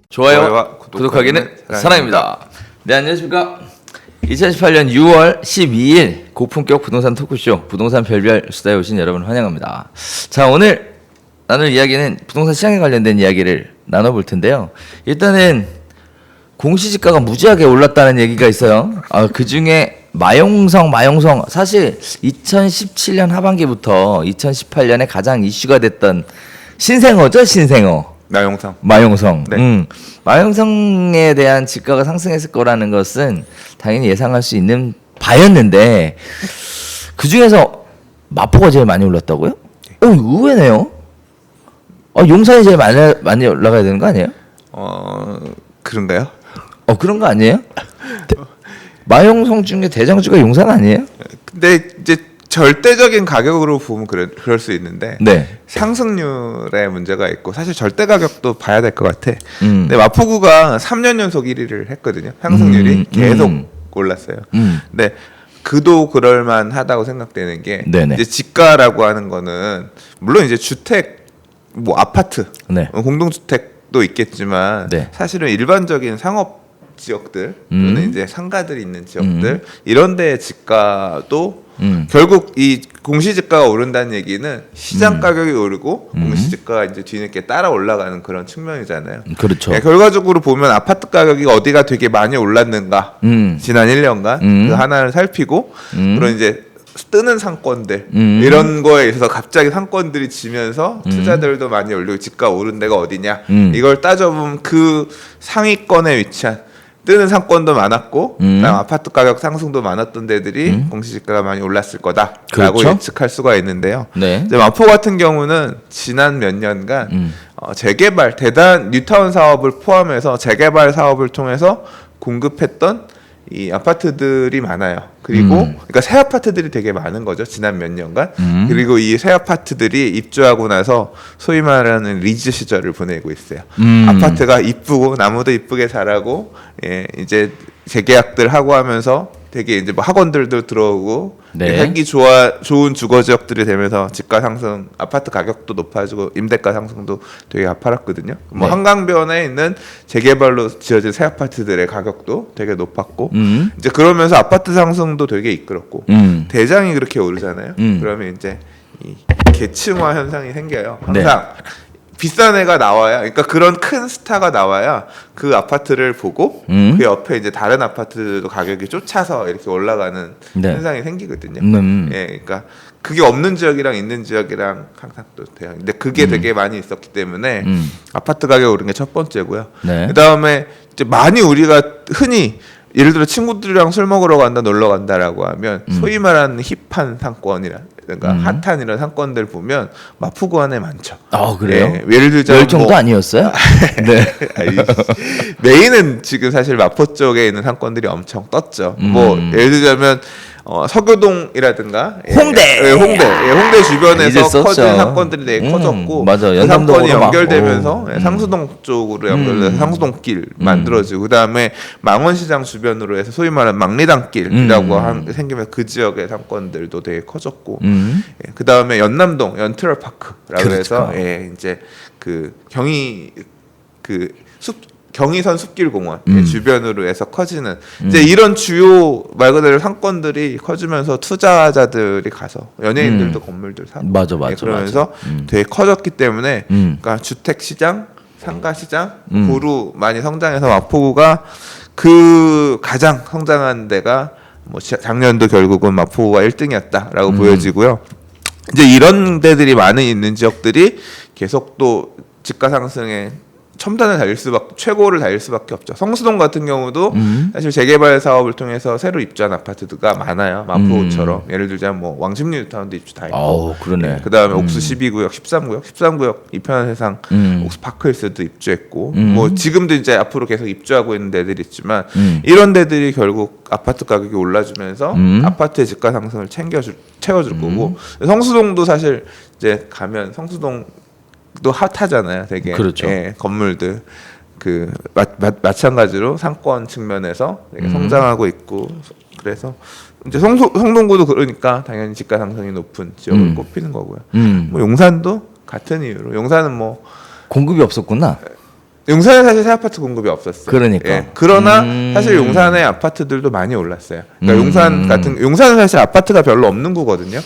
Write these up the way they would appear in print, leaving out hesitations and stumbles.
좋아요와 구독하기는 사랑입니다. 네, 안녕하십니까. 2018년 6월 12일 고품격 부동산 토크쇼 부동산 별별 수다에 오신 여러분 환영합니다. 자, 오늘 나눌 이야기는 부동산 시장에 관련된 이야기를 나눠볼 텐데요. 일단은 공시지가가 무지하게 올랐다는 얘기가 있어요. 그 중에 마용성 사실 2017년 하반기부터 2018년에 가장 이슈가 됐던 신생어죠, 신생어. 마용성. 네. 마용성에 대한 지가가 상승했을 거라는 것은 당연히 예상할 수 있는 바였는데 그 중에서 마포가 제일 많이 올랐다고요? 의외네요. 용산이 제일 많이 올라가야 되는 거 아니에요? 그런가요? 그런 거 아니에요? 마용성 중에 대장주가 용산 아니에요? 근데 이제 절대적인 가격으로 보면 그럴 수 있는데 네. 상승률에 문제가 있고 사실 절대 가격도 봐야 될 것 같아. 근데 마포구가 3년 연속 1위를 했거든요. 상승률이 계속 올랐어요. 근데 그도 그럴만 하다고 생각되는 게 네네. 이제 지가라고 하는 거는 물론 이제 주택, 뭐 아파트, 네. 공동주택도 있겠지만 네. 사실은 일반적인 상업 지역들 또는 이제 상가들이 있는 지역들 이런 데의 지가도 결국 이 공시지가가 오른다는 얘기는 시장 가격이 오르고 공시지가가 이제 뒤늦게 따라 올라가는 그런 측면이잖아요. 그렇죠. 네, 결과적으로 보면 아파트 가격이 어디가 되게 많이 올랐는가 지난 1년간 그 하나를 살피고 그런 이제 뜨는 상권들 이런 거에 있어서 갑자기 상권들이 지면서 투자들도 많이 올리고 지가 오른 데가 어디냐 이걸 따져보면 그 상위권에 위치한 뜨는 상권도 많았고 아파트 가격 상승도 많았던 데들이 공시지가가 많이 올랐을 거다라고 그렇죠? 예측할 수가 있는데요. 네. 이제 마포 같은 경우는 지난 몇 년간 재개발 대단 뉴타운 사업을 포함해서 재개발 사업을 통해서 공급했던 이 아파트들이 많아요. 그리고 그러니까 새 아파트들이 되게 많은 거죠. 지난 몇 년간. 그리고 이 새 아파트들이 입주하고 나서 소위 말하는 리즈 시절을 보내고 있어요. 아파트가 이쁘고 나무도 이쁘게 자라고 이제 재계약들 하고 하면서 되게 이제 뭐 학원들도 들어오고 네. 살기 좋은 주거 지역들이 되면서 집가 상승, 아파트 가격도 높아지고 임대가 상승도 되게 가파랐거든요. 뭐 네. 한강변에 있는 재개발로 지어진 새 아파트들의 가격도 되게 높았고 이제 그러면서 아파트 상승도 되게 이끌었고 대장이 그렇게 오르잖아요. 그러면 이제 이 계층화 현상이 생겨요. 항상 비싼 애가 나와야, 그러니까 그런 큰 스타가 나와야 그 아파트를 보고 그 옆에 이제 다른 아파트도 가격이 쫓아서 이렇게 올라가는 현상이 생기거든요. 그러니까 그게 없는 지역이랑 있는 지역이랑 항상 또 돼요. 근데 그게 되게 많이 있었기 때문에 아파트 가격 오른 게 첫 번째고요. 네. 그 다음에 이제 많이 우리가 흔히 예를 들어 친구들이랑 술 먹으러 간다, 놀러 간다라고 하면 소위 말하는 힙한 상권이라. 그러니까 핫한 이런 상권들 보면 마포구 안에 많죠. 그래요? 예를 들자면 열정도 아니었어요? 네. 메인은 지금 사실 마포 쪽에 있는 상권들이 엄청 떴죠. 뭐 예를 들자면 서교동이라든가 홍대, 홍대 주변에서 커진 상권들이 되게 커졌고 맞아. 그 상권이 연결되면서 많고. 상수동 쪽으로 연결돼서 상수동길 만들어지고 그 다음에 망원시장 주변으로 해서 소위 말하는 망리단길이라고 생기면 그 지역의 상권들도 되게 커졌고 그 다음에 연남동 연트럴파크라고 해서 이제 그 경의선 숲길공원 주변으로 해서 커지는 이제 이런 주요 말 그대로 상권들이 커지면서 투자자들이 가서 연예인들도 건물들 사고 맞아. 그러면서 되게 커졌기 때문에 그러니까 주택 시장, 상가 시장 고루 많이 성장해서 마포구가 그 가장 성장한 데가 뭐 작년도 결국은 마포구가 1등이었다라고 보여지고요. 이제 이런 데들이 많이 있는 지역들이 계속 또 집가 상승에 첨단을 최고를 달릴 수밖에 없죠. 성수동 같은 경우도 사실 재개발 사업을 통해서 새로 입주한 아파트가 많아요. 마포처럼 예를 들자면 뭐 왕십리 뉴타운도 입주 다 있고, 그러네. 그다음에 옥수 12구역, 13구역 이편한 세상 옥수 파크힐스도 입주했고, 뭐 지금도 이제 앞으로 계속 입주하고 있는 데들이 있지만 이런 데들이 결국 아파트 가격이 올라주면서 아파트의 집가 상승을 채워줄 거고, 성수동도 사실 이제 가면 성수동 또 핫하잖아요, 되게. 그렇죠. 건물들 마찬가지로 상권 측면에서 되게 성장하고 있고 그래서 이제 성동구도 그러니까 당연히 집가 상승이 높은 지역을 꼽히는 거고요. 뭐 용산도 같은 이유로 용산은 뭐 공급이 없었구나. 용산에 사실 새 아파트 공급이 없었어요. 그러니까. 예. 그러나 사실 용산의 아파트들도 많이 올랐어요. 그러니까 용산은 사실 아파트가 별로 없는 구거든요.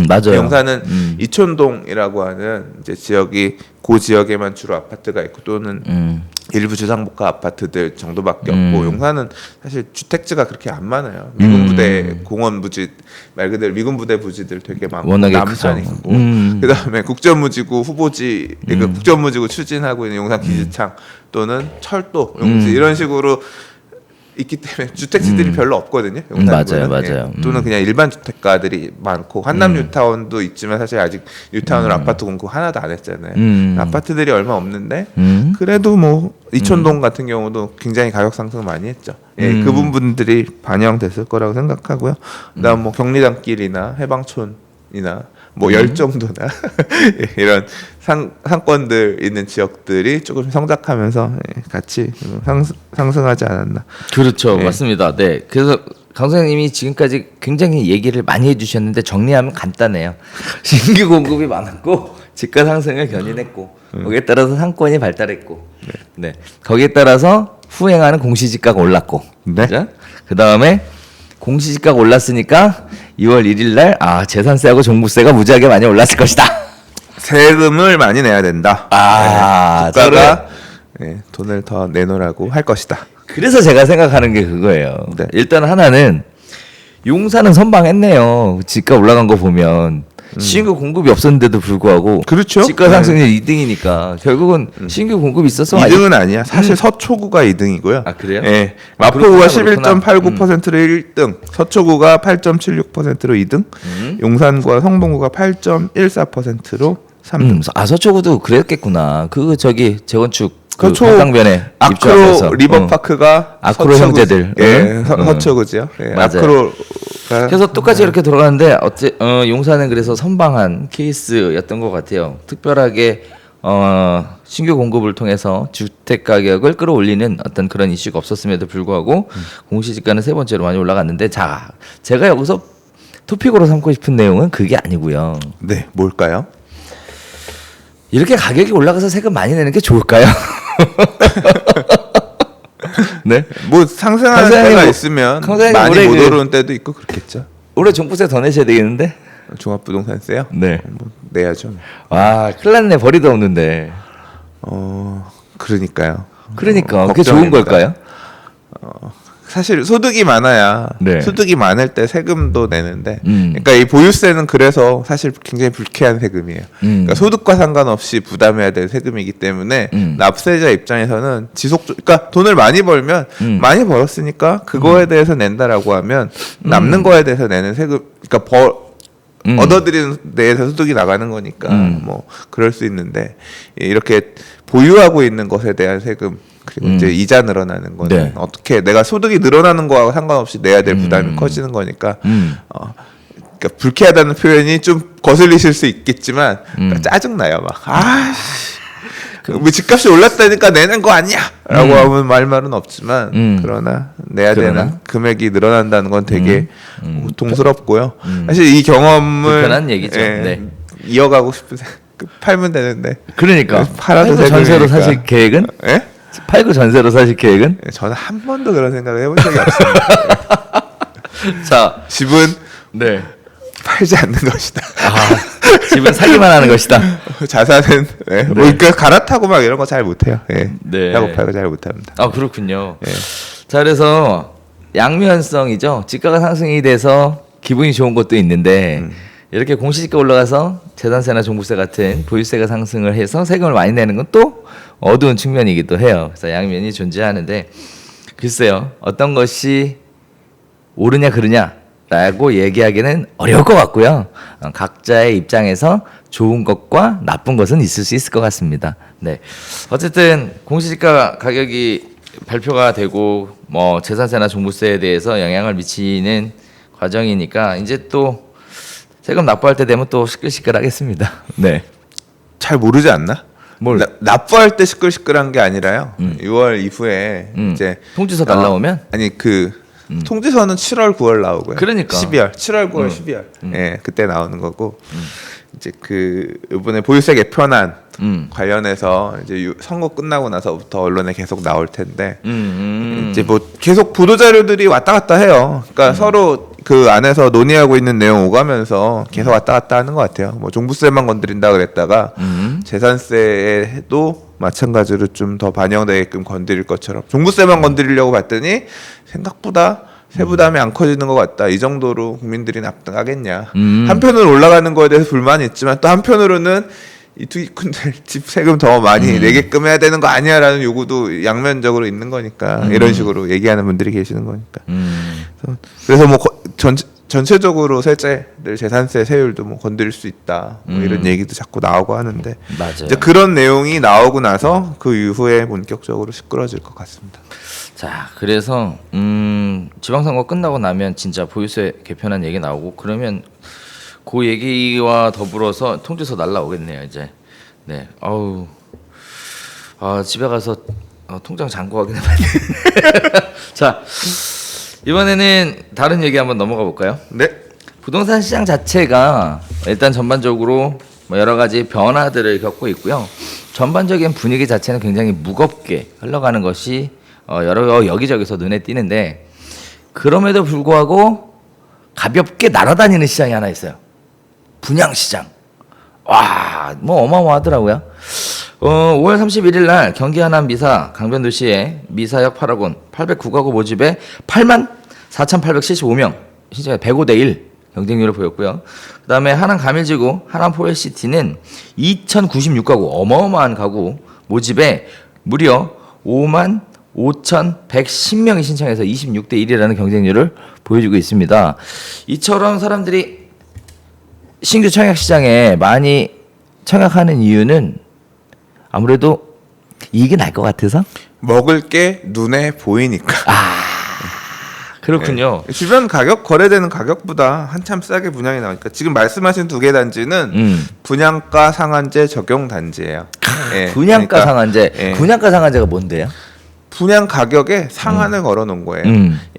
맞아요. 용산은 이촌동이라고 하는 이제 지역이 그 지역에만 주로 아파트가 있고 또는 일부 주상복합 아파트들 정도밖에 없고 용산은 사실 주택지가 그렇게 안 많아요. 미군 부대 공원 부지 말 그대로 미군 부대 부지들 되게 많고 워낙에 남산 크죠. 있고 그다음에 국정무지구 후보지 그 국정무지구 추진하고 있는 용산 기지창 또는 철도 용지 이런 식으로 있기 때문에 주택지들이 별로 없거든요. 용산구는. 맞아요. 또는 그냥 일반 주택가들이 많고 한남 뉴타운도 있지만 사실 아직 뉴타운으로 아파트 공급 하나도 안 했잖아요. 아파트들이 얼마 없는데 그래도 뭐 이촌동 같은 경우도 굉장히 가격 상승 많이 했죠. 예, 그 부분들이 반영됐을 거라고 생각하고요. 그다음 뭐 경리단길이나 해방촌이나 뭐 열정도나 이런 상권들 있는 지역들이 조금 성장하면서 같이 상승하지 않았나. 그렇죠, 네. 맞습니다. 네, 그래서 강 선생님이 지금까지 굉장히 얘기를 많이 해주셨는데 정리하면 간단해요. 신규 공급이 많았고 집가 상승을 견인했고 거기에 따라서 상권이 발달했고, 네, 거기에 따라서 후행하는 공시지가가 올랐고, 네. 그 다음에 공시지가가 올랐으니까 2월 1일 날 재산세하고 종부세가 무지하게 많이 올랐을 것이다. 세금을 많이 내야 된다. 국가가 돈을 더 내놓으라고 할 것이다. 그래서 제가 생각하는 게 그거예요. 네. 일단 하나는 용산은 선방했네요. 집가 올라간 거 보면 신규 공급이 없었는데도 불구하고 그렇죠. 집가 상승률 2등이니까 결국은 신규 공급이 있었어. 2등은 아니야. 사실 서초구가 2등이고요. 아, 그래요? 예. 마포구가 그렇구나. 11.89%로 1등, 서초구가 8.76%로 2등, 용산구와 성동구가 8.14%로 3등. 서초구도 그랬겠구나. 그 저기 재건축 그 서초 한강변에 입주하면서. 아크로 리버파크가 아크로 서초구, 형제들. 예, 서초구죠. 예, 맞아요. 아크로 그래서 똑같이 이렇게 돌아가는데 용산은 그래서 선방한 케이스였던 것 같아요. 특별하게 신규 공급을 통해서 주택 가격을 끌어올리는 어떤 그런 이슈가 없었음에도 불구하고 공시지가는 세 번째로 많이 올라갔는데, 자, 제가 여기서 토픽으로 삼고 싶은 내용은 그게 아니고요. 네, 뭘까요? 이렇게 가격이 올라가서 세금 많이 내는 게 좋을까요? 네. 뭐 상승하는 때가 있으면 많이 못 오르는 때도 있고 그렇겠죠. 올해 종부세 더 내셔야 되겠는데? 종합부동산세요? 네. 뭐 내야죠. 와, 큰일 났네. 벌이도 없는데. 그러니까요. 그러니까 그게 좋은 걱정입니다. 걸까요? 사실 소득이 많아야 네. 소득이 많을 때 세금도 내는데, 그러니까 이 보유세는 그래서 사실 굉장히 불쾌한 세금이에요. 그러니까 소득과 상관없이 부담해야 될 세금이기 때문에 납세자 입장에서는 그러니까 돈을 많이 벌면 많이 벌었으니까 그거에 대해서 낸다라고 하면 남는 거에 대해서 내는 세금, 그러니까 얻어들이는 데에서 소득이 나가는 거니까 뭐 그럴 수 있는데, 이렇게 보유하고 있는 것에 대한 세금 그리고 이제 이자 늘어나는 거는 네. 어떻게 내가 소득이 늘어나는 거하고 상관없이 내야 될 부담이 커지는 거니까 그러니까 불쾌하다는 표현이 좀 거슬리실 수 있겠지만 그러니까 짜증나요. 막 뭐 집값이 올랐다니까 내는 거 아니야라고 하면 말은 없지만 그러나 내야 되는 금액이 늘어난다는 건 되게 고통스럽고요. 사실 이 경험을 불편한 얘기죠. 네. 이어가고 싶은 팔면 되는데, 그러니까 팔아도 팔고 전세로 세금이니까. 사실 계획은? 예? 팔고 전세로 사실 계획은? 저는 한 번도 그런 생각을 해본 적이 없습니다. 자, 집은 네. 팔지 않는 것이다. 집은 사기만 하는 것이다. 자산은 뭐 그러니까 갈아타고 막 이런 거 잘 못해요. 예. 네. 사고 팔고 잘 못합니다. 그렇군요. 예. 자, 그래서 양면성이죠. 집가가 상승이 돼서 기분이 좋은 것도 있는데 이렇게 공시지가 올라가서 재산세나 종부세 같은 보유세가 상승을 해서 세금을 많이 내는 건 또 어두운 측면이기도 해요. 그래서 양면이 존재하는데, 글쎄요, 어떤 것이 옳으냐 그르냐라고 얘기하기는 어려울 것 같고요. 각자의 입장에서 좋은 것과 나쁜 것은 있을 수 있을 것 같습니다. 네, 어쨌든 공시지가 가격이 발표가 되고 뭐 재산세나 종부세에 대해서 영향을 미치는 과정이니까 이제 또 세금 납부할 때 되면 또 시끌시끌하겠습니다. 네. 잘 모르지 않나? 뭘? 납부할 때 시끌시끌한 게 아니라요. 6월 이후에 이제 통지서 날라오면? 아니 그 통지서는 7월, 9월 나오고요. 그러니까 12월, 7월, 9월, 12월. 예, 그때 나오는 거고. 이제 그 이번에 보유세 개편안 관련해서 이제 선거 끝나고 나서부터 언론에 계속 나올 텐데 이제 뭐 계속 보도 자료들이 왔다 갔다 해요. 그러니까 서로 그 안에서 논의하고 있는 내용 오가면서 계속 왔다 갔다 하는 것 같아요. 뭐 종부세만 건드린다 그랬다가 재산세에도 마찬가지로 좀 더 반영되게끔 건드릴 것처럼 종부세만 건드리려고 봤더니 생각보다 세부담이 안 커지는 것 같다. 이 정도로 국민들이 납득하겠냐. 한편으로 올라가는 거에 대해서 불만이 있지만 또 한편으로는 이 투기꾼들 집 세금 더 많이 내게끔 해야 되는 거 아니야라는 요구도 양면적으로 있는 거니까 이런 식으로 얘기하는 분들이 계시는 거니까. 그래서 뭐 전체적으로 세제들 재산세 세율도 뭐 건드릴 수 있다. 뭐 이런 얘기도 자꾸 나오고 하는데 맞아요. 이제 그런 내용이 나오고 나서 그 이후에 본격적으로 시끄러질 것 같습니다. 자, 그래서 지방선거 끝나고 나면 진짜 보유세 개편안 얘기 나오고 그러면 그 얘기와 더불어서 통지서 날라오겠네요 이제. 네, 아우, 집에 가서 통장 잔고 확인해봐야 돼. 자, 이번에는 다른 얘기 한번 넘어가 볼까요? 네. 부동산 시장 자체가 일단 전반적으로 뭐 여러 가지 변화들을 겪고 있고요. 전반적인 분위기 자체는 굉장히 무겁게 흘러가는 것이 여기저기서 눈에 띄는데 그럼에도 불구하고 가볍게 날아다니는 시장이 하나 있어요. 분양시장. 와, 뭐 어마어마하더라고요. 5월 31일 날 경기 하남 미사 강변도시의 미사역 8학원 809가구 모집에 84,875명 신청자 105대 1 경쟁률을 보였고요. 그다음에 하남 가밀지구 하남 포레시티는 2,096가구 어마어마한 가구 모집에 무려 55,110명이 신청해서 26대 1이라는 경쟁률을 보여주고 있습니다. 이처럼 사람들이 신규 청약 시장에 많이 청약하는 이유는 아무래도 이익이 날 것 같아서 먹을 게 눈에 보이니까. 그렇군요. 네. 주변 가격 거래되는 가격보다 한참 싸게 분양이 나오니까 지금 말씀하신 두 개 단지는 분양가 상한제 적용 단지예요. 네. 분양가 그러니까, 상한제. 네. 분양가 상한제가 뭔데요? 분양 가격에 상한을 걸어놓은 거예요.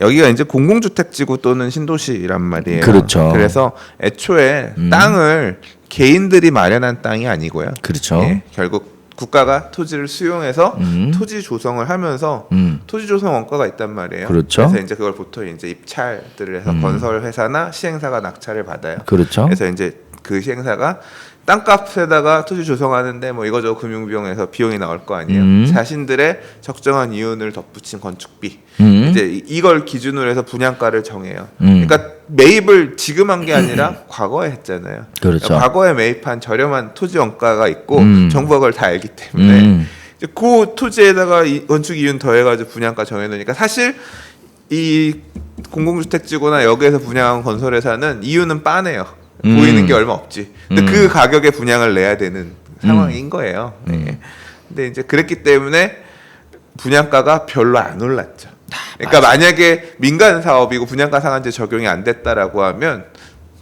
여기가 이제 공공주택지구 또는 신도시란 말이에요. 그렇죠. 그래서 애초에 땅을 개인들이 마련한 땅이 아니고요. 그렇죠. 예, 결국 국가가 토지를 수용해서 토지 조성을 하면서 토지 조성 원가가 있단 말이에요. 그렇죠. 그래서 이제 그걸 보통 이제 입찰들을 해서 건설 회사나 시행사가 낙찰을 받아요. 그렇죠. 그래서 이제 그 시행사가 땅값에다가 토지 조성하는데 뭐 이거저거 금융 비용에서 비용이 나올 거 아니에요. 자신들의 적정한 이윤을 덧붙인 건축비. 이제 이걸 기준으로 해서 분양가를 정해요. 그러니까 매입을 지금 한 게 아니라 과거에 했잖아요. 그렇죠. 그러니까 과거에 매입한 저렴한 토지 원가가 있고 정부가 그걸 다 알기 때문에 이제 그 토지에다가 이 건축 이윤 더해가지고 분양가 정해놓으니까 사실 이 공공주택지구나 여기에서 분양한 건설회사는 이윤은 빠네요. 보이는 게 얼마 없지. 근데 그 가격에 분양을 내야 되는 상황인 거예요. 네. 근데 이제 그랬기 때문에 분양가가 별로 안 올랐죠. 그러니까 만약에 민간 사업이고 분양가 상한제 적용이 안 됐다라고 하면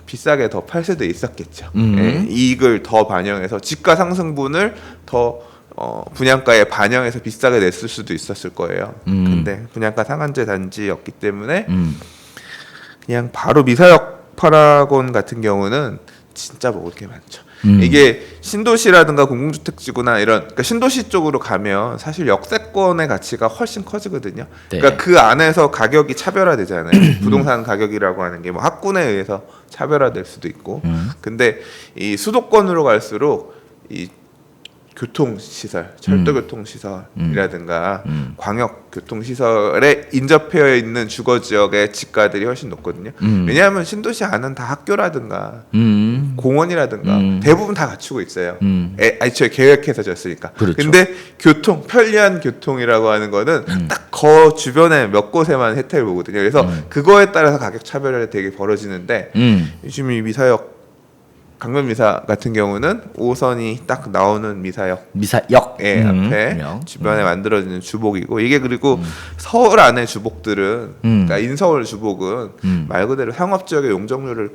비싸게 더 팔 수도 있었겠죠. 예, 이익을 더 반영해서 지가 상승분을 더 분양가에 반영해서 비싸게 냈을 수도 있었을 거예요. 근데 분양가 상한제 단지였기 때문에 그냥 바로 미사역 8학원 같은 경우는 진짜 먹을 게 많죠. 이게 신도시라든가 공공주택지구나 이런 그러니까 신도시 쪽으로 가면 사실 역세권의 가치가 훨씬 커지거든요. 네. 그러니까 그 안에서 가격이 차별화되잖아요. 부동산 가격이라고 하는 게 뭐 학군에 의해서 차별화될 수도 있고. 근데 이 수도권으로 갈수록 이 교통시설, 철도교통시설이라든가 광역교통시설에 인접해 있는 주거지역의 집가들이 훨씬 높거든요. 왜냐하면 신도시 안은 다 학교라든가 공원이라든가 대부분 다 갖추고 있어요. 애초에 계획해서 졌으니까. 그렇죠. 근데 편리한 교통이라고 하는 거는 딱 그 주변에 몇 곳에만 혜택을 보거든요. 그래서 그거에 따라서 가격 차별이 되게 벌어지는데 요즘 이 미사역 강변 미사 같은 경우는 5호선이 딱 나오는 미사역 미사역 앞에 주변에 만들어지는 주복이고 이게 그리고 서울 안의 주복들은 그러니까 인서울 주복은 말 그대로 상업 지역의 용적률을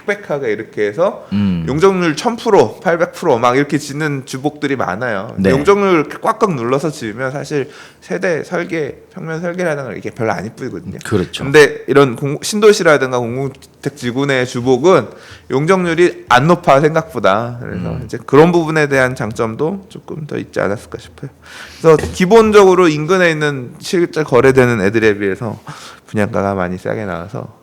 빽빽하게 이렇게 해서 용적률 1000%, 800%막 이렇게 짓는 주복들이 많아요. 네. 용적률을 꽉꽉 눌러서 지으면 사실 세대 설계, 평면 설계라든가 이게 별로 안 이쁘거든요. 그렇죠. 근데 이런 신도시라든가 공공주택 지구 내 주복은 용적률이 안 높아 생각보다. 그래서 이제 그런 부분에 대한 장점도 조금 더 있지 않았을까 싶어요. 그래서 기본적으로 인근에 있는 실제 거래되는 애들에 비해서 분양가가 많이 싸게 나와서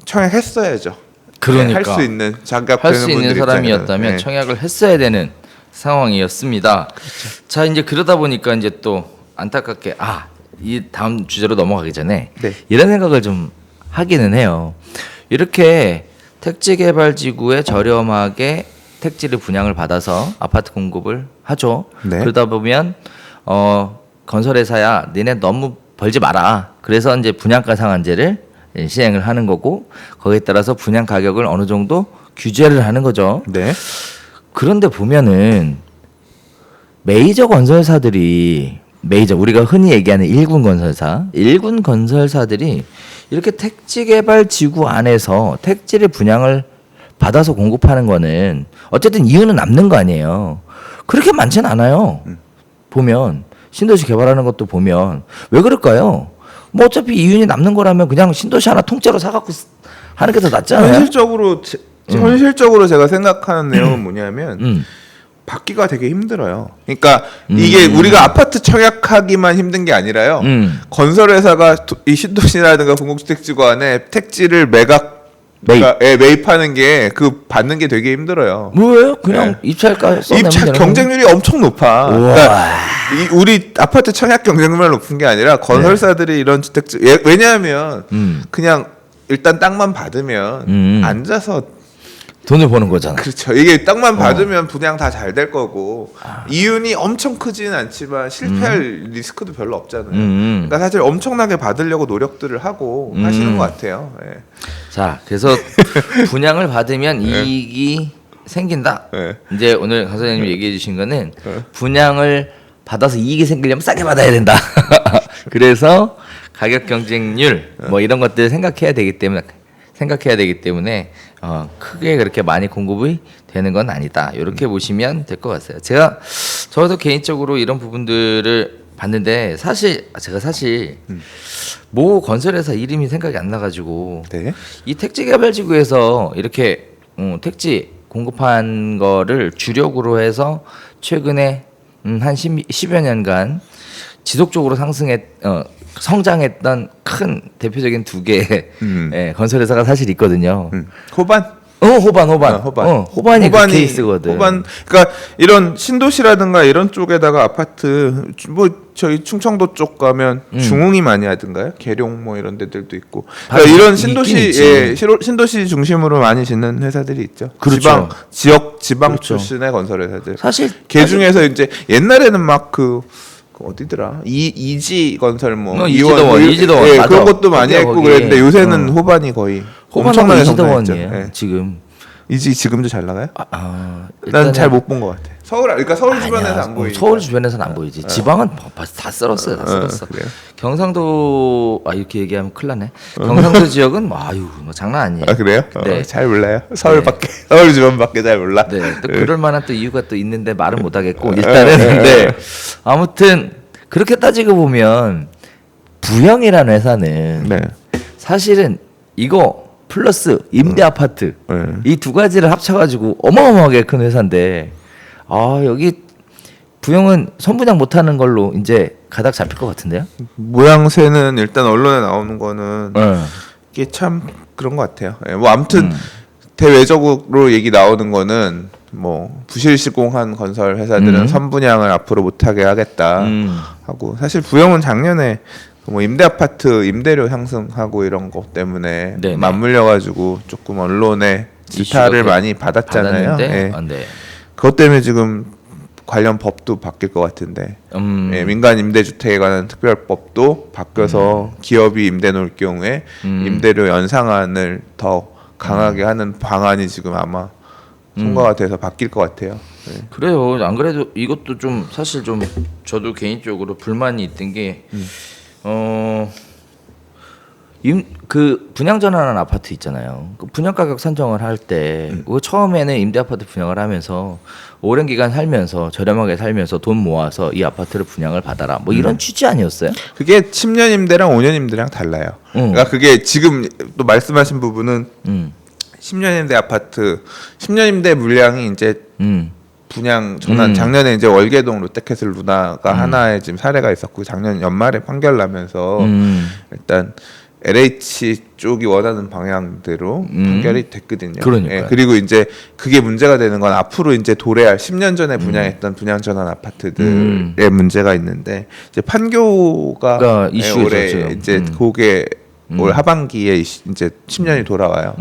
청약했어야죠. 그러니까 할 수 있는 자격 할 수 있는 사람이었다면 청약을 했어야 되는 상황이었습니다. 그렇죠. 자 이제 그러다 보니까 이제 또 안타깝게 이 다음 주제로 넘어가기 전에 이런 생각을 좀 하기는 해요. 이렇게 택지개발지구에 저렴하게 택지를 분양을 받아서 아파트 공급을 하죠. 그러다 보면 건설회사야 니네 너무 벌지 마라. 그래서 이제 분양가 상한제를 시행을 하는 거고 거기에 따라서 분양 가격을 어느 정도 규제를 하는 거죠. 그런데 보면은 메이저 건설사들이 우리가 흔히 얘기하는 일군 건설사들이 이렇게 택지 개발 지구 안에서 택지를 분양을 받아서 공급하는 거는 어쨌든 이유는 남는 거 아니에요. 그렇게 많지는 않아요. 보면 신도시 개발하는 것도 보면 왜 그럴까요? 뭐 어차피 이윤이 남는 거라면 그냥 신도시 하나 통째로 사갖고 하는 게 더 낫잖아요. 현실적으로 제가 생각하는 내용은 뭐냐면 받기가 되게 힘들어요. 그러니까 이게 우리가 아파트 청약하기만 힘든 게 아니라요. 건설회사가 이 신도시라든가 공공주택지구 안에 택지를 매입하는 게 받는 게 되게 힘들어요. 뭐예요? 그냥 입찰가 써내면 되는 경쟁률이 엄청 높아. 그러니까 우리 아파트 청약 경쟁률만 높은 게 아니라 건설사들이 이런 주택지 왜냐하면 그냥 일단 땅만 받으면 앉아서 돈을 버는 거잖아. 그렇죠. 이게 땅만 받으면 분양 다 잘 될 거고 이윤이 엄청 크지는 않지만 실패할 리스크도 별로 없잖아요. 그러니까 사실 엄청나게 받으려고 노력들을 하고 하시는 것 같아요. 자, 그래서 분양을 받으면 이익이 생긴다. 이제 오늘 강 선생님이 얘기해 주신 거는 분양을 받아서 이익이 생기려면 싸게 받아야 된다. 그래서 가격 경쟁률 뭐 이런 것들을 생각해야 되기 때문에 크게 그렇게 많이 공급이 되는 건 아니다. 이렇게 보시면 될 것 같아요. 저도 개인적으로 이런 부분들을 봤는데 제가 사실 모 건설회사 이름이 생각이 안 나가지고 이 택지개발지구에서 이렇게 택지 공급한 거를 주력으로 해서 최근에 한 10여 년간 지속적으로 성장했던 큰 대표적인 두 개의 건설회사가 사실 있거든요. 호반이 그 케이스거든. 그러니까 이런 신도시라든가 이런 쪽에다가 아파트 뭐 저희 충청도 쪽 가면 중흥이 많이 하던가요? 계룡 뭐 이런 데들도 있고. 그러니까 이런 신도시 중심으로 많이 짓는 회사들이 있죠. 그렇죠. 지방 출신의 건설 회사들. 사실 그 중에서 이제 옛날에는 막 어디더라? 이지 건설 이지도원 그런 것도 많이 했고 그랬는데 요새는 호반이 거의 엄청나게 이지도원이에요. 지금 이지 지금도 잘 나가요? 난 잘 못 본 것 같아. 서울 주변에서 안 보이지. 서울 주변에서는 안 보이지. 지방은 다 쓸었어요. 경상도 이렇게 얘기하면 큰일 나네. 경상도 지역은 뭐 장난 아니에요. 그래요? 네. 잘 몰라요. 서울 주변밖에 잘 몰라. 네. 또 그럴 만한 또 이유가 또 있는데 말은 못 하겠고 일단은 근데 아무튼 그렇게 따지고 보면 부영이라는 회사는 사실은 이거 플러스 임대 아파트 이 두 가지를 합쳐가지고 어마어마하게 큰 회사인데 여기 부영은 선분양 못하는 걸로 이제 가닥 잡힐 것 같은데요? 모양새는 일단 언론에 나오는 거는 이게 참 그런 것 같아요. 뭐 아무튼 대외적으로 얘기 나오는 거는 뭐 부실시공한 건설 회사들은 선분양을 앞으로 못하게 하겠다 하고 사실 부영은 작년에 뭐 임대 아파트 임대료 상승하고 이런 것 때문에 맞물려 가지고 조금 언론에 질타를 많이 받았잖아요. 그것 때문에 지금 관련 법도 바뀔 것 같은데 민간 임대주택에 관한 특별법도 바뀌어서 기업이 임대 놓을 경우에 임대료 연상안을 더 강하게 하는 방안이 지금 아마 통과가 돼서 바뀔 것 같아요. 네. 그래요. 안 그래도 이것도 좀 사실 좀 저도 개인적으로 불만이 있던 게 그 분양 전환한 아파트 있잖아요. 그 분양 가격 산정을 할 때 처음에는 임대 아파트 분양을 하면서 오랜 기간 살면서 저렴하게 살면서 돈 모아서 이 아파트를 분양을 받아라. 뭐 이런 취지 아니었어요? 그게 10년 임대랑 5년 임대랑 달라요. 그러니까 그게 지금 또 말씀하신 부분은 10년 임대 아파트, 10년 임대 물량이 이제 분양 전환 작년에 이제 월계동 롯데캐슬 루나가 하나의 지금 사례가 있었고 작년 연말에 판결 나면서 일단 LH 쪽이 원하는 방향대로 판결이 됐거든요. 예, 그리고 이제 그게 문제가 되는 건 앞으로 이제 도래할 10년 전에 분양했던 분양 전환 아파트들의 문제가 있는데 이제 판교가 올해 지금. 이제 그게 올 하반기에 이제 10년이 돌아와요.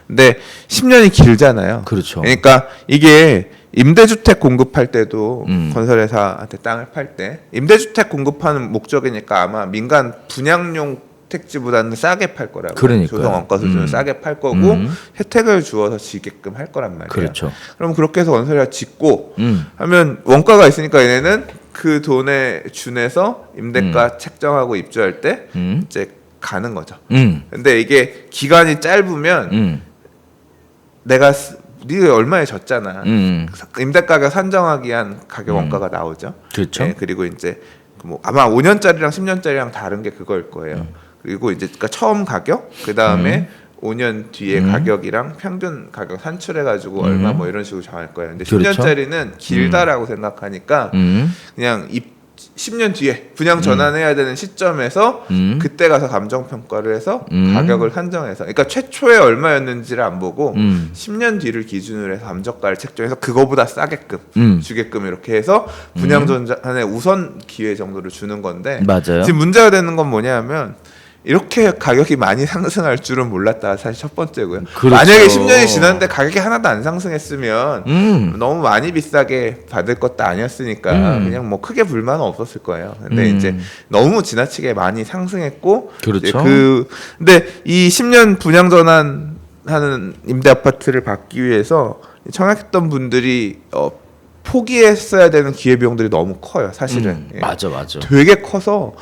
근데 10년이 길잖아요. 그렇죠. 그러니까 이게 임대주택 공급할 때도 건설회사한테 땅을 팔 때 임대주택 공급하는 목적이니까 아마 민간 분양용 택지보다는 싸게 팔 거라고. 조성 원가 수준을 싸게 팔 거고 혜택을 주어서 지게끔 할 거란 말이에요. 그렇죠. 그럼 그렇게 해서 건설회사 짓고 하면 원가가 있으니까 얘네는 그 돈에 준해서 임대가 책정하고 입주할 때 이제 가는 거죠. 근데 이게 기간이 짧으면 내가 네가 얼마에 졌잖아. 임대 가격 산정하기 위한 가격 원가가 나오죠. 그렇죠. 네, 그리고 이제 뭐 아마 5년짜리랑 10년짜리랑 다른 게 그거일 거예요. 그리고 이제 그러니까 처음 가격, 그 다음에 5년 뒤에 가격이랑 평균 가격 산출해가지고 얼마 뭐 이런 식으로 정할 거예요. 근데 그렇죠. 10년짜리는 길다라고 생각하니까 그냥 10년 뒤에 분양 전환해야 되는 시점에서 그때 가서 감정 평가를 해서 가격을 산정해서 그러니까 최초에 얼마였는지를 안 보고 10년 뒤를 기준으로 해서 감정가를 책정해서 그거보다 싸게끔 주게끔 이렇게 해서 분양 전환의 우선 기회 정도를 주는 건데 맞아요. 지금 문제가 되는 건 뭐냐면 이렇게 가격이 많이 상승할 줄은 몰랐다. 사실 첫 번째고요. 그렇죠. 만약에 10년이 지났는데 가격이 하나도 안 상승했으면 너무 많이 비싸게 받을 것도 아니었으니까 그냥 뭐 크게 불만은 없었을 거예요. 근데 이제 너무 지나치게 많이 상승했고 그렇죠. 근데 이 10년 분양 전환하는 임대 아파트를 받기 위해서 청약했던 분들이 포기했어야 되는 기회비용들이 너무 커요, 사실은. 예. 맞아. 되게 커서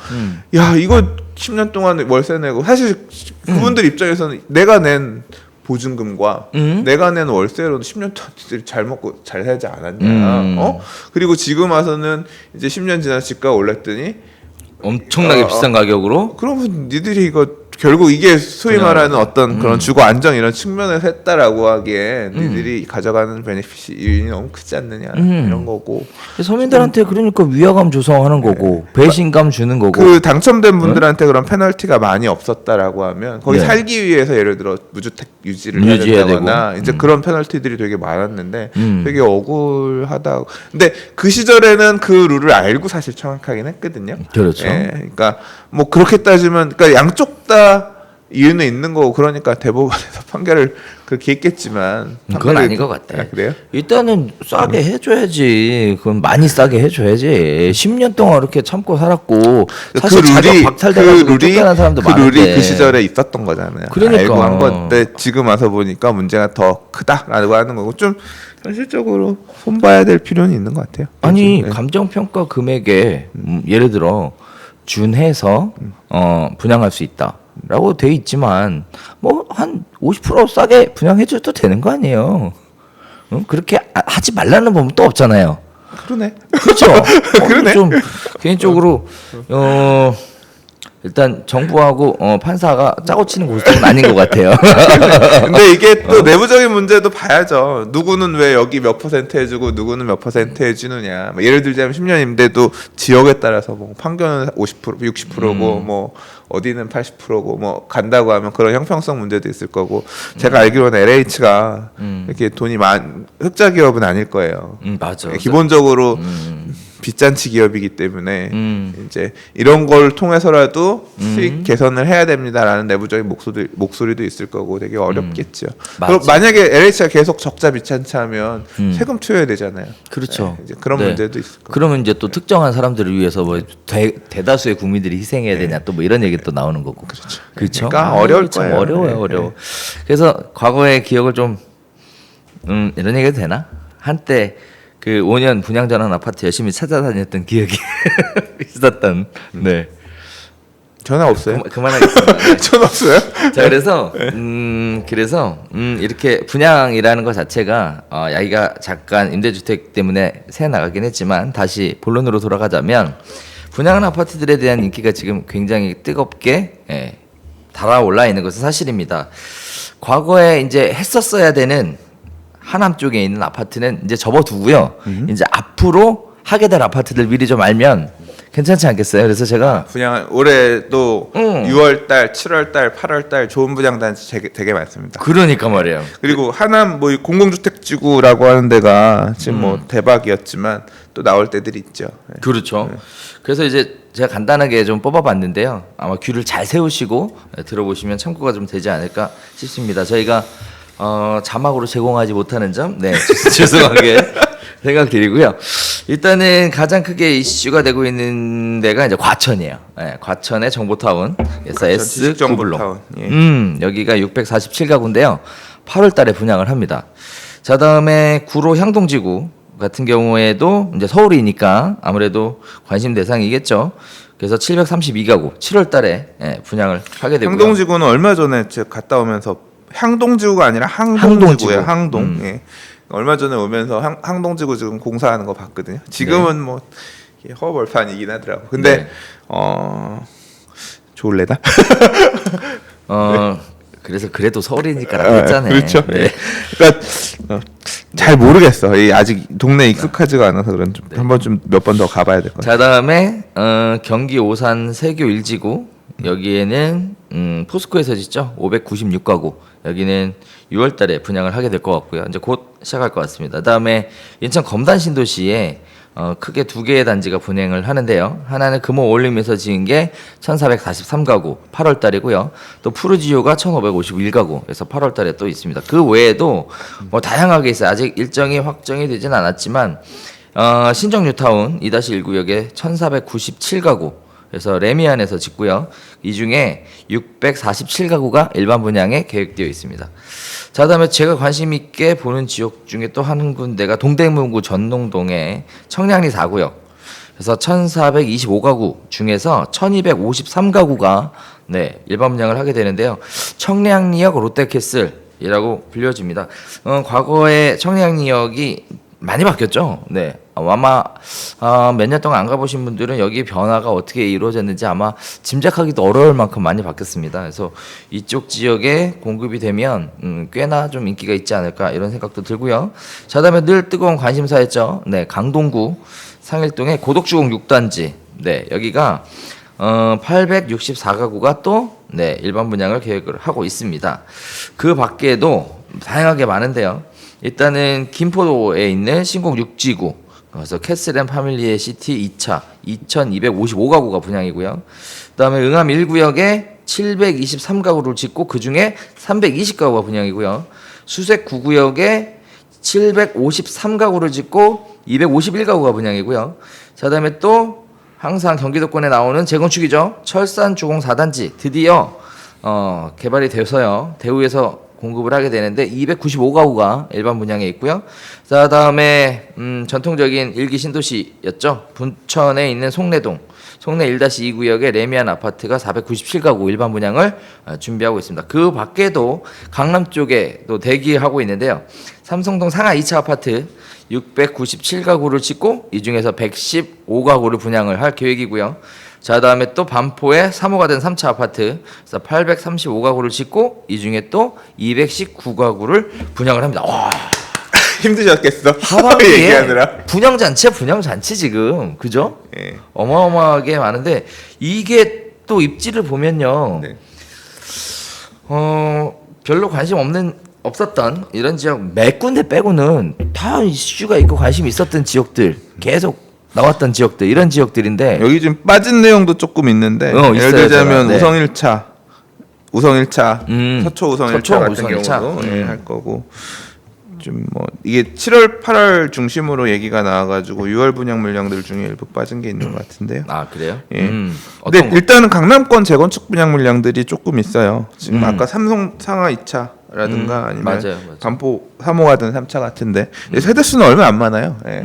야 이거 10년 동안 월세 내고 사실 그분들 입장에서는 내가 낸 보증금과 내가 낸 월세로는 10년 동안 잘 먹고 잘 살지 않았냐. 그리고 지금 와서는 이제 10년 지나 집가가 올랐더니 엄청나게 비싼 가격으로. 그러면 니들이 이거 결국 이게 소위 말하는 어떤 그런 주거 안정 이런 측면에서 했다라고 하기엔 니들이 가져가는 베네핏이 너무 크지 않느냐 이런 거고. 서민들한테 그러니까 위화감 조성하는 거고 배신감 주는 거고. 그 당첨된 분들한테 그런 페널티가 많이 없었다라고 하면 거기 네. 살기 위해서 예를 들어 무주택 유지를 해야 된다거나 이제 그런 페널티들이 되게 많았는데 되게 억울하다. 근데 그 시절에는 그 룰을 알고 사실 청약하긴 했거든요. 그렇죠. 예, 그러니까 뭐 그렇게 따지면 그러니까 양쪽 다 이유는 있는 거고 그러니까 대법원에서 판결을 그렇게 했겠지만 그건 아닌 것 같아. 그래요? 일단은 싸게 해줘야지. 그건 많이 싸게 해줘야지. 10년 동안 이렇게 참고 살았고 사실 자격 박탈돼가지고 쫓겨난 사람도 그 많은데. 룰이 그 시절에 있었던 거잖아요. 그러니까. 알고 한 건데 지금 와서 보니까 문제가 더 크다라고 하는 거고 좀 현실적으로 손봐야 될 필요는 있는 것 같아요. 아니 네. 감정평가 금액에 예를 들어 준해서 분양할 수 있다라고 돼 있지만 뭐 한 50% 싸게 분양해줘도 되는 거 아니에요? 그렇게 하지 말라는 법은 또 없잖아요. 그러네. 그렇죠. 그러네. 좀 개인적으로 일단 정부하고 판사가 짜고 치는 고스톱은 아닌 것 같아요. 근데 이게 또 내부적인 문제도 봐야죠. 누구는 왜 여기 몇 퍼센트 해주고 누구는 몇 퍼센트 해주느냐. 뭐 예를 들자면 10년 임대도 지역에 따라서 뭐 판교는 50% 60%고 뭐 어디는 80%고 뭐 간다고 하면 그런 형평성 문제도 있을 거고 제가 알기로는 LH가 이렇게 돈이 흑자 기업은 아닐 거예요. 맞아. 기본적으로 빚잔치 기업이기 때문에 이제 이런 걸 통해서라도 수익 개선을 해야 됩니다라는 내부적인 목소리도 있을 거고 되게 어렵겠죠. 그럼 만약에 LH가 계속 적자 빚잔치 하면 세금 투여해야 되잖아요. 그렇죠. 네, 이제 그런 문제도 있을 거고. 그러면 이제 또 특정한 사람들을 위해서 뭐 대다수의 국민들이 희생해야 되냐 또 뭐 이런 얘기 또 나오는 거고. 그렇죠. 그러니까 어려울 참 거예요. 어려워요. 네. 그래서 과거의 기억을 좀 이런 얘기도 되나? 한때 그 5년 분양 전환 아파트 열심히 찾아다녔던 기억이 있었던. 네. 전화 없어요? 그만하겠습니다. 네. 전화 없어요? 자, 그래서 이렇게 분양이라는 것 자체가 여기가 잠깐 임대주택 때문에 새 나가긴 했지만 다시 본론으로 돌아가자면 분양한 아파트들에 대한 인기가 지금 굉장히 뜨겁게 달아올라 있는 것은 사실입니다. 과거에 이제 했었어야 되는 하남 쪽에 있는 아파트는 이제 접어두고요. 이제 앞으로 하게 될 아파트들 미리 좀 알면 괜찮지 않겠어요? 그래서 제가 분양 올해 또 6월달, 7월달, 8월달 좋은 분양 단지 되게 많습니다. 그러니까 말이에요. 그리고 하남 뭐 공공주택지구라고 하는 데가 지금 뭐 대박이었지만 또 나올 때들이 있죠. 네. 그렇죠. 그래서 이제 제가 간단하게 좀 뽑아봤는데요. 아마 귀를 잘 세우시고 들어보시면 참고가 좀 되지 않을까 싶습니다. 저희가 자막으로 제공하지 못하는 점, 네 죄송하게 생각드리고요. 일단은 가장 크게 이슈가 되고 있는 데가 이제 과천이에요. 네, 과천의 정보타운, 그래서 S 구블록. 여기가 647가구인데요. 8월달에 분양을 합니다. 자, 다음에 구로 향동지구 같은 경우에도 이제 서울이니까 아무래도 관심 대상이겠죠. 그래서 732가구 7월달에 분양을 하게 되고요. 향동지구는 얼마 전에 제가 갔다 오면서 향동지구가 아니라 항동지구예요. 항동. 예. 얼마 전에 오면서 항동지구 지금 공사하는 거 봤거든요. 지금은 뭐 허벌판이긴 하더라고. 근데 좋을래다. 그래서 그래도 서울이니까라고 했잖아요. 그렇죠. 네. 그러니까 잘 모르겠어. 아직 동네 익숙하지가 않아서 그런 좀 한번 좀 몇 번 더 가봐야 될 것 같아요. 자, 다음에 경기 오산 세교 1지구 여기에는 포스코에서 짓죠. 596가구. 여기는 6월달에 분양을 하게 될 것 같고요. 이제 곧 시작할 것 같습니다. 그다음에 인천 검단 신도시에 크게 두 개의 단지가 분양을 하는데요. 하나는 금호 올림에서 지은 게 1443가구 8월달이고요. 또 푸르지오가 1551가구 그래서 8월달에 또 있습니다. 그 외에도 뭐 다양하게 있어요. 아직 일정이 확정이 되진 않았지만 신정 뉴타운 2-1구역에 1497가구 그래서 레미안에서 짓고요. 이 중에 647가구가 일반 분양에 계획되어 있습니다. 자, 그다음에 제가 관심 있게 보는 지역 중에 또 한 군데가 동대문구 전농동의 청량리 4구역. 그래서 1425가구 중에서 1253가구가 일반 분양을 하게 되는데요. 청량리역 롯데캐슬이라고 불려집니다. 과거에 청량리역이 많이 바뀌었죠. 네. 아마 몇 년 동안 안 가보신 분들은 여기 변화가 어떻게 이루어졌는지 아마 짐작하기도 어려울 만큼 많이 바뀌었습니다. 그래서 이쪽 지역에 공급이 되면 꽤나 좀 인기가 있지 않을까 이런 생각도 들고요. 자, 다음에 늘 뜨거운 관심사였죠. 네, 강동구 상일동의 고덕주공 6단지. 네, 여기가 864가구가 또 일반 분양을 계획을 하고 있습니다. 그 밖에도 다양하게 많은데요. 일단은 김포도에 있는 신공 6지구 그래서 캐슬앤 파밀리의 시티 2차 2255가구가 분양이고요. 그다음에 응암 1구역에 723가구를 짓고 그중에 320가구가 분양이고요. 수색 9구역에 753가구를 짓고 251가구가 분양이고요. 자, 그다음에 또 항상 경기도권에 나오는 재건축이죠. 철산 주공 4단지 드디어 개발이 돼서요. 대우에서 공급을 하게 되는데 295가구가 일반 분양에 있고요. 자, 다음에 전통적인 일기 신도시였죠. 분천에 있는 송내동 송내 1-2구역의 레미안 아파트가 497가구 일반 분양을 준비하고 있습니다. 그 밖에도 강남 쪽에 또 대기하고 있는데요. 삼성동 상하 2차 아파트 697가구를 짓고 이 중에서 115가구를 분양을 할 계획이고요. 자, 다음에 또 반포에 3호가 된 3차 아파트 그래서 835가구를 짓고 이 중에 또 219가구를 분양을 합니다. 와, 힘드셨겠어. 하반기에 얘기하느라. 분양잔치 지금 그죠? 예. 어마어마하게 많은데 이게 또 입지를 보면요. 네. 별로 관심 없었던 이런 지역 몇 군데 빼고는 다 이슈가 있고 관심이 있었던 지역들 계속 나왔던 지역들 이런 지역들인데 여기 지금 빠진 내용도 조금 있는데 예를 들자면 우성 1차 서초 우성 1차 같은 경우도 할 거고 좀 뭐 이게 7월 8월 중심으로 얘기가 나와가지고 6월 분양 물량들 중에 일부 빠진 게 있는 것 같은데요. 아, 그래요? 예. 근데 일단은 강남권 재건축 분양 물량들이 조금 있어요. 지금 아까 삼성 상하 2차 라든가 아니면 맞아요. 반포 3호가든 3차 같은데 세대수는 얼마 안 많아요. 예.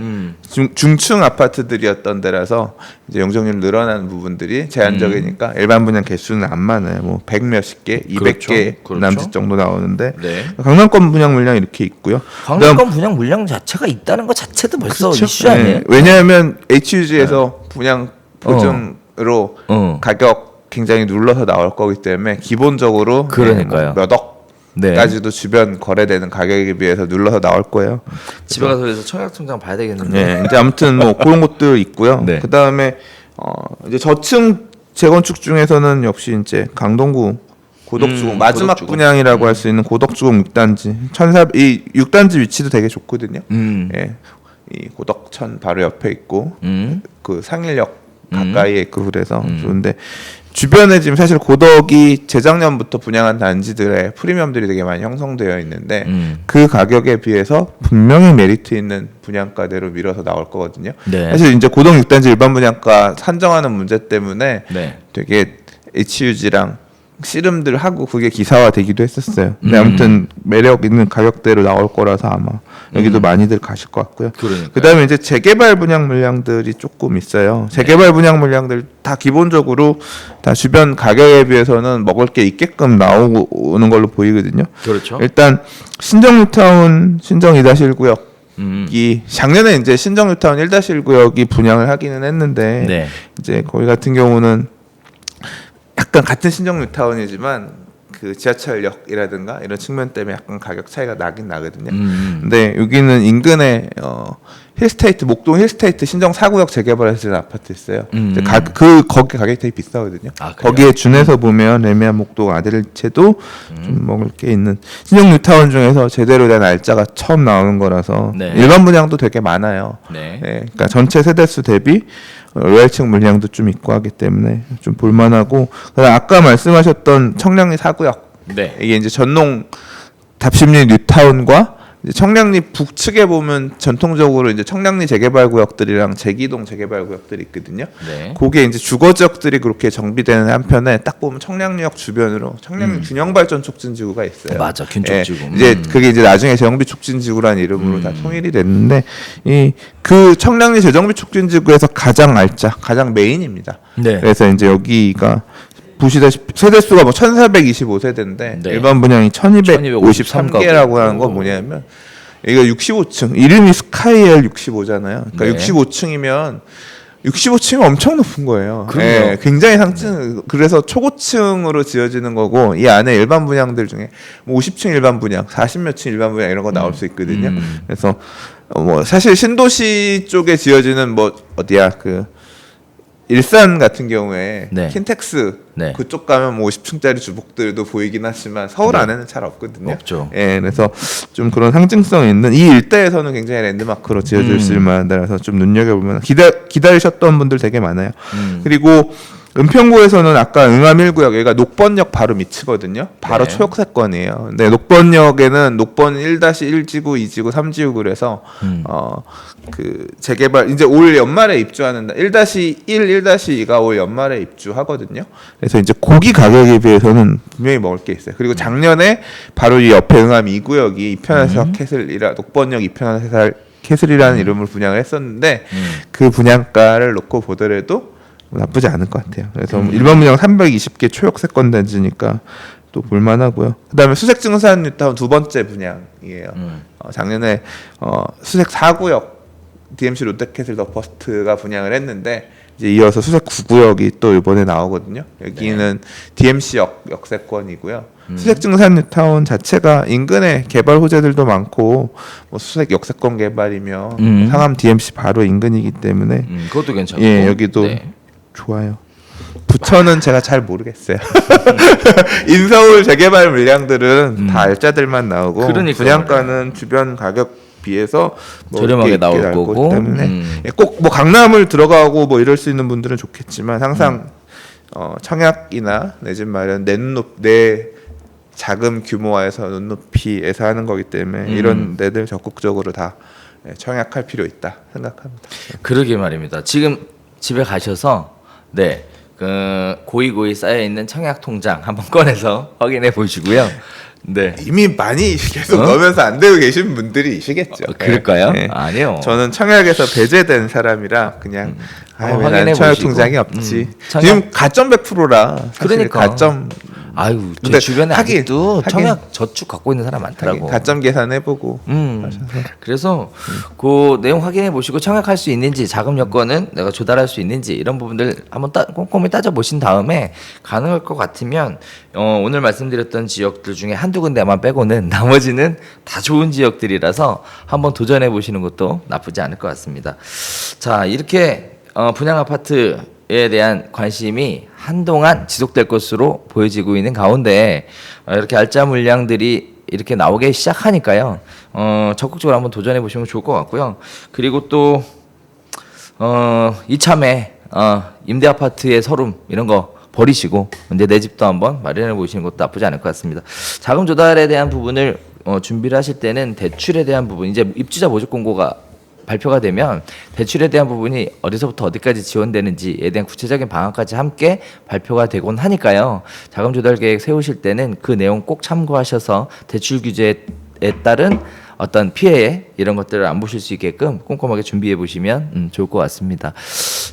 중층 아파트들이었던 데라서 이제 영종률 늘어나는 부분들이 제한적이니까 일반 분양 개수는 안 많아요. 뭐 100 몇십 개, 200개 그렇죠. 남짓 정도 나오는데 네. 강남권 분양 물량 이렇게 있고요. 강남권 분양 물량 자체가 있다는 것 자체도 벌써 그렇죠. 이슈 아니에요? 왜냐하면 HUG에서 분양 보증으로 가격 굉장히 눌러서 나올 거기 때문에 기본적으로 그러니까요. 몇 억까지도 주변 거래되는 가격에 비해서 눌러서 나올 거예요. 집에 가서 그래서 청약통장 봐야 되겠는데. 네, 이제 아무튼 뭐 그런 것들 있고요. 네. 그 다음에 이제 저층 재건축 중에서는 역시 이제 강동구 고덕주공 마지막 고덕주공. 분양이라고 할 수 있는 고덕주공 6단지 이 6단지 위치도 되게 좋거든요. 예, 이 고덕천 바로 옆에 있고 그 상일역 가까이에 있고 그래서 좋은데 주변에 지금 사실 고덕이 재작년부터 분양한 단지들의 프리미엄들이 되게 많이 형성되어 있는데 그 가격에 비해서 분명히 메리트 있는 분양가대로 밀어서 나올 거거든요. 네. 사실 이제 고덕 6단지 일반 분양가 산정하는 문제 때문에 네. 되게 HUG랑 씨름들 하고 그게 기사화되기도 했었어요. 근데 아무튼 매력 있는 가격대로 나올 거라서 아마 여기도 많이들 가실 것 같고요. 그러니까요. 그다음에 이제 재개발 분양 물량들이 조금 있어요. 재개발 분양 물량들 다 기본적으로 다 주변 가격에 비해서는 먹을 게 있게끔 나오는 걸로 보이거든요. 그렇죠. 일단 신정 뉴타운 신정 2-1 구역이 작년에 이제 신정 뉴타운 1-1 구역이 분양을 하기는 했는데 네. 이제 거기 같은 경우는 약간 같은 신정 뉴타운이지만 그 지하철역이라든가 이런 측면 때문에 약간 가격 차이가 나긴 나거든요. 근데 여기는 인근에 힐스테이트 목동 힐스테이트 신정 4구역 재개발해서 아파트 있어요. 거기 가격이 되게 비싸거든요. 아, 그래요? 거기에 준해서 보면 레미안 목동 아들체도 좀 먹을 게 있는 신정 뉴타운 중에서 제대로 된 알짜가 처음 나오는 거라서 네. 일반 분양도 되게 많아요. 네. 그러니까 전체 세대수 대비 로얄층 물량도 좀 있고 하기 때문에 좀 볼만하고 그다음 아까 말씀하셨던 청량리 4구역 네. 이게 이제 전농 답심리 뉴타운과 이제 청량리 북측에 보면 전통적으로 이제 청량리 재개발 구역들이랑 제기동 재개발 구역들이 있거든요. 네. 그게 이제 주거 지역들이 그렇게 정비되는 한편에 딱 보면 청량리역 주변으로 청량리 균형발전 촉진지구가 있어요. 맞아, 균촉지구. 이제 그게 이제 나중에 재정비 촉진지구라는 이름으로 다 통일이 됐는데 이 그 청량리 재정비 촉진지구에서 가장 가장 메인입니다. 네. 그래서 이제 여기가 보시다시피 세대수가 뭐 1425세대인데 네. 일반 분양이 1253개라고 하는 건 뭐냐면 이거 65층 이름이 스카이엘 65잖아요. 그러니까 네. 65층이면 65층이 엄청 높은 거예요. 그럼요. 예, 굉장히 상층. 그래서 초고층으로 지어지는 거고 이 안에 일반 분양들 중에 뭐 50층 일반 분양, 40몇 층 일반 분양 이런 거 나올 수 있거든요. 그래서 뭐 사실 신도시 쪽에 지어지는 뭐 어디야 그 일산 같은 경우에 네. 킨텍스 네. 그쪽 가면 뭐 50층짜리 주복들도 보이긴 하지만 서울 안에는 잘 없거든요. 없죠. 예, 그래서 좀 그런 상징성 있는 이 일대에서는 굉장히 랜드마크로 지어질 만한 데라서 좀 눈여겨보면 기다리셨던 분들 되게 많아요. 그리고 은평구에서는 아까 응암 1구역 여기가 녹번역 바로 밑이거든요. 바로 네. 초역세권이에요. 근데 녹번역에는 녹번 1-1지구, 2지구, 3지구 그래서 그 재개발 이제 올 연말에 입주하는 1-1, 1-2가 올 연말에 입주하거든요. 그래서 이제 고기 가격에 비해서는 분명히 먹을 게 있어요. 그리고 작년에 바로 이 옆에 응암 2구역이 이편에서 캐슬이라 녹번역 이편에서 캐슬이라는 이름으로 분양을 했었는데 그 분양가를 놓고 보더라도 나쁘지 않을 것 같아요. 그래서 일반 분양 320개 초역세권 단지니까 또 볼만하고요. 그다음에 수색증산 뉴타운 두 번째 분양이에요. 작년에 수색 4구역 DMC 롯데캐슬 더 퍼스트가 분양을 했는데 이제 이어서 수색 9구역이 또 이번에 나오거든요. 여기는 DMC 역세권이고요. 수색증산 뉴타운 자체가 인근에 개발 호재들도 많고 뭐 수색 역세권 개발이며 상암 DMC 바로 인근이기 때문에 그것도 괜찮고. 예, 여기도 네. 좋아요. 부천은 제가 잘 모르겠어요. 인서울 재개발 물량들은 다 알짜들만 나오고 그러니까요. 분양가는 주변 가격 비해서 뭐 저렴하게 나올 있게 거고. 때문에 꼭 뭐 강남을 들어가고 뭐 이럴 수 있는 분들은 좋겠지만 항상 청약이나 내 집 마련 내 자금 규모화에서 눈높이에서 하는 거기 때문에 이런 데들 적극적으로 다 청약할 필요 있다 생각합니다. 그러게 말입니다. 지금 집에 가셔서 네, 그 고이고이 쌓여 있는 청약 통장 한번 꺼내서 확인해 보시고요. 네. 이미 많이 계속 넣으면서 안 되고 계신 분들이시겠죠. 그럴까요? 네. 아니요. 저는 청약에서 배제된 사람이라 그냥 왜 확인해 난 청약 보시고. 통장이 없지. 청약- 지금 가점 100%라. 그러니까. 가점 아유, 제 근데 주변에 하긴, 아직도 하긴. 청약 저축 갖고 있는 사람 많더라고. 가점 계산해보고. 그래서 그 내용 확인해 보시고 청약할 수 있는지, 자금 여건은 내가 조달할 수 있는지 이런 부분들 한번 꼼꼼히 따져 보신 다음에 가능할 것 같으면 오늘 말씀드렸던 지역들 중에 한두 군데만 빼고는 나머지는 다 좋은 지역들이라서 한번 도전해 보시는 것도 나쁘지 않을 것 같습니다. 자, 이렇게 분양 아파트에 대한 관심이 한동안 지속될 것으로 보여지고 있는 가운데 이렇게 알짜 물량들이 이렇게 나오기 시작하니까요. 적극적으로 한번 도전해 보시면 좋을 것 같고요. 그리고 또 이참에 임대 아파트의 서름 이런 거 버리시고 이제 내 집도 한번 마련해 보시는 것도 나쁘지 않을 것 같습니다. 자금 조달에 대한 부분을 준비를 하실 때는 대출에 대한 부분, 이제 입주자 모집 공고가 발표가 되면 대출에 대한 부분이 어디서부터 어디까지 지원되는지에 대한 구체적인 방안까지 함께 발표가 되곤 하니까요. 자금 조달 계획 세우실 때는 그 내용 꼭 참고하셔서 대출 규제에 따른 어떤 피해 이런 것들을 안 보실 수 있게끔 꼼꼼하게 준비해 보시면 좋을 것 같습니다.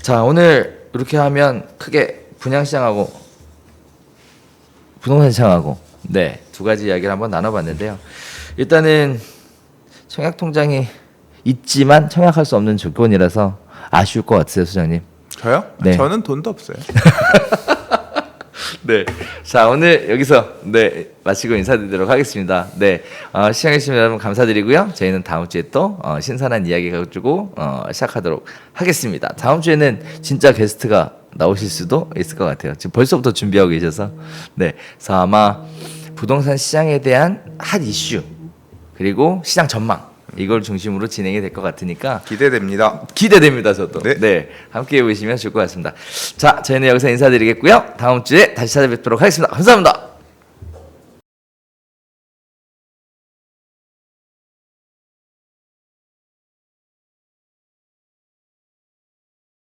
자, 오늘 이렇게 하면 크게 분양시장하고 부동산 시장하고 두 가지 이야기를 한번 나눠봤는데요. 일단은 청약 통장이 있지만 청약할 수 없는 조건이라서 아쉬울 것 같으세요, 소장님? 저요? 네. 저는 돈도 없어요. 네. 자, 오늘 여기서 마치고 인사드리도록 하겠습니다. 시청해주신 여러분 감사드리고요. 저희는 다음 주에 또 신선한 이야기 가지고 시작하도록 하겠습니다. 다음 주에는 진짜 게스트가 나오실 수도 있을 것 같아요. 지금 벌써부터 준비하고 계셔서. 그래서 아마 부동산 시장에 대한 핫 이슈 그리고 시장 전망 이걸 중심으로 진행이 될 것 같으니까 기대됩니다. 저도. 함께 해보시면 좋을 것 같습니다. 자, 저희는 여기서 인사드리겠고요. 다음 주에 다시 찾아뵙도록 하겠습니다. 감사합니다.